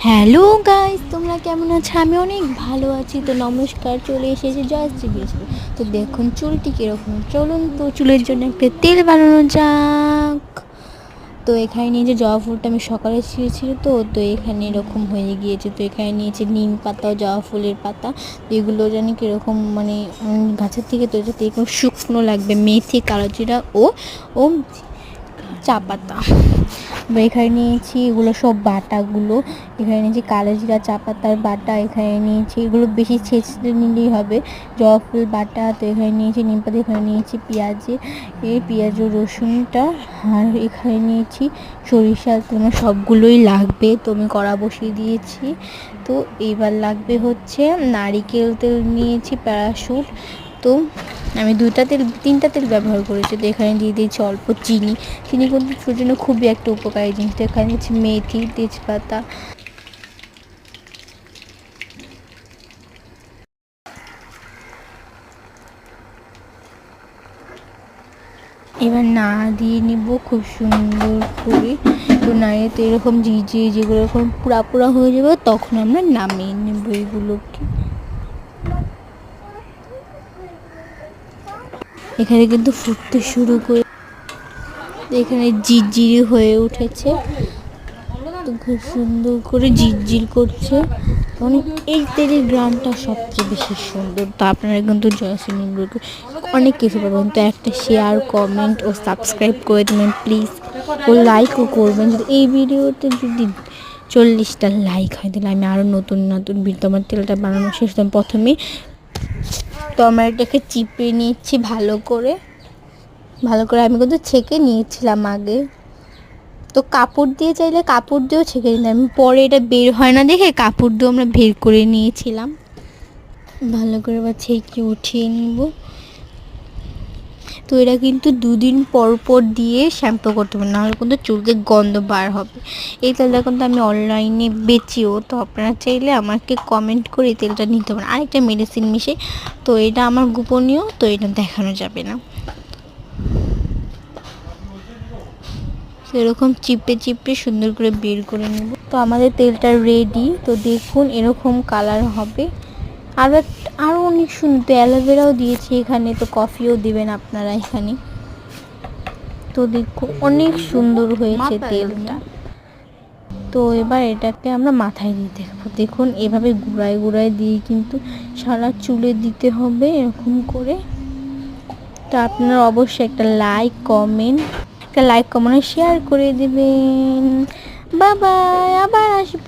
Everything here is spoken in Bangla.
হ্যালো গাইস, তোমরা কেমন আছো? আমি অনেক ভালো আছি। তো নমস্কার, চলে এসেছি জাস্ট বিএসপি। তো দেখুন চুলটি কীরকম, চলুন তো চুলের জন্য একটা তেল বানানো যাক। তো এখানে নিয়েছে জবা ফুলটা আমি সকালে ছিঁড়েছিল, তো তো এখানে এরকম হয়ে গিয়েছে। তো এখানে নিয়েছে নিম পাতা ও জবা ফুলের পাতা। এগুলো জানি কীরকম মানে গাছের থেকে তো যাতে এরকম শুকনো লাগবে। মেথি, কালো জিরা ও ও চা পাতা। এখানে নিয়েছি এগুলো সব বাটাগুলো। এখানে নিয়েছি কালো জিরা, চা পাতার বাটা। এখানে নিয়েছি এগুলো বেশি ছেঁচড়ে নিলেই হবে। জবা ফুল বাটা। তো এখানে নিয়েছি নিম পাতা। এখানে নিয়েছি পেঁয়াজ ও রসুনটা। আর এখানে নিয়েছি সরিষা। তোমার সবগুলোই লাগবে। তো আমি কড়া বসিয়ে দিয়েছি। তো এবার লাগবে হচ্ছে নারিকেল তেল নিয়েছি, প্যারাশুট। তো আমি তিনটা তেল ব্যবহার করেছি। তো এখানে দিয়ে দিয়েছি অল্প চিনি। চিনি কিন্তু চুলের জন্য খুবই একটা উপকারী জিনিস। তো এখানে দিচ্ছি মেথি, তেজপাতা। এবার দিয়ে নিব খুব সুন্দর করে। তো নাড়িয়ে তো এরকম যেগুলো এরকম পুরা হয়ে যাবে, তখন আমরা নামিয়ে নেব এগুলোকে। এখানে কিন্তু ফুটতে শুরু করে, এখানে ঝিরঝিরি হয়ে উঠেছে। তো খুব সুন্দর করে ঝিরঝির করছে। অনেক এই তেলের গ্রামটা সবচেয়ে বেশি সুন্দর। তো আপনারা কিন্তু জয়সিমকে অনেক কিছু পাবেন। তো একটা শেয়ার, কমেন্ট ও সাবস্ক্রাইব করে দেবেন প্লিজ। ও লাইকও করবেন। যদি এই ভিডিওতে যদি 40টা লাইক হয়, তাহলে আমি আরও নতুন ভিডিও, আমার তেলটা বানানো শেষ তো প্রথমেই টমেটোটাকে চিপে নিচ্ছি ভালো করে। আমি কিন্তু ছেঁকে নিয়েছিলাম আগে। তো কাপড় দিয়ে চাইলে কাপড় দিয়েও ছেঁকে নিতাম। আমি পরে এটা বের হয় না দেখে কাপড় দিয়েও আমরা বের করে নিয়েছিলাম। ভালো করে আবার ছেঁকে উঠিয়ে নিব। তো এটা কিন্তু 2 দিন পর দিয়ে শ্যাম্পু করতে হবে, নাহলে কিন্তু চুলকে গন্ধ বার হবে। এই তেলটা কিন্তু আমি অনলাইনে বেচিও। তো আপনারা চাইলে আমাকে কমেন্ট করে এই তেলটা নিতে পারেন। আরেকটা মেডিসিন মিশে, তো এটা আমার গোপনীয়, তো এটা দেখানো যাবে না। এরকম চিপে সুন্দর করে বের করে নেব। তো আমাদের তেলটা রেডি। তো দেখুন এরকম কালার হবে। আরও অনেক সুন্দর। তো অ্যালোভেরাও দিয়েছি এখানে। তো কফিও দিবেন আপনারা এখানে। তো দেখুন অনেক সুন্দর হয়েছে তেলটা। তো এবার এটাকে আমরা মাথায় দিয়ে দেখবো। দেখুন এভাবে গুঁড়ায় দিয়ে কিন্তু সারা চুলে দিতে হবে এরকম করে। তো আপনারা অবশ্যই একটা লাইক কমেন্ট শেয়ার করে দেবেন। বাই বাই, আবার আসবো।